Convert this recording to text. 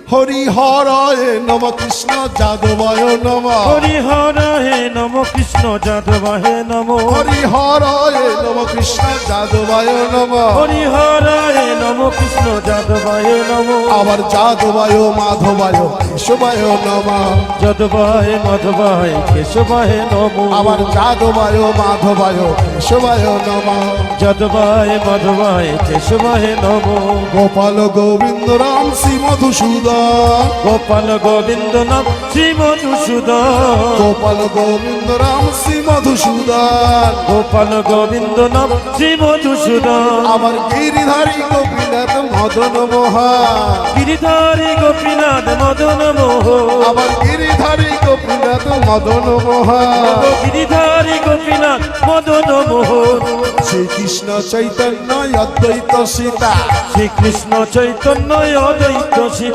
হরিহরায় নম কৃষ্ণ যাদবায় নম হরিহরায় নম কৃষ্ণ যাদবায় নম হরিহরায় নম কৃষ্ণ যাদবায় নম হরিহরায় নম কৃষ্ণ যাদবায় নম আবার যাদবায় মাধবায় কেশবায় নম যাদবায় মাধবায় কেশবায় নম আবার যাদবায় মাধবায় কেশবায় নম যাদবায় মাধবায় কেশবায় নম গোপাল গোবিন্দ রাম শ্রী মধুসূদন গোপাল গোবিন্দ নাম শ্রী মধুসূদন গোপাল গোবিন্দ রাম শ্রী মধুসূদন গোপাল গোবিন্দ নাম শ্রী মধুসূদন আমার গিরিধারী গোপীনাথ মদন মোহন গিরিধারী গোপীনাথ মদন মোহ আমার গিরিধারী গোপীনাথ মদন মোহন গিরিধারী গোপীনাথ মদন মোহন শ্রীকৃষ্ণ চৈতন্য অদ্বৈত সীতা শ্রীকৃষ্ণ চৈতন্য অদ্বৈত সীতা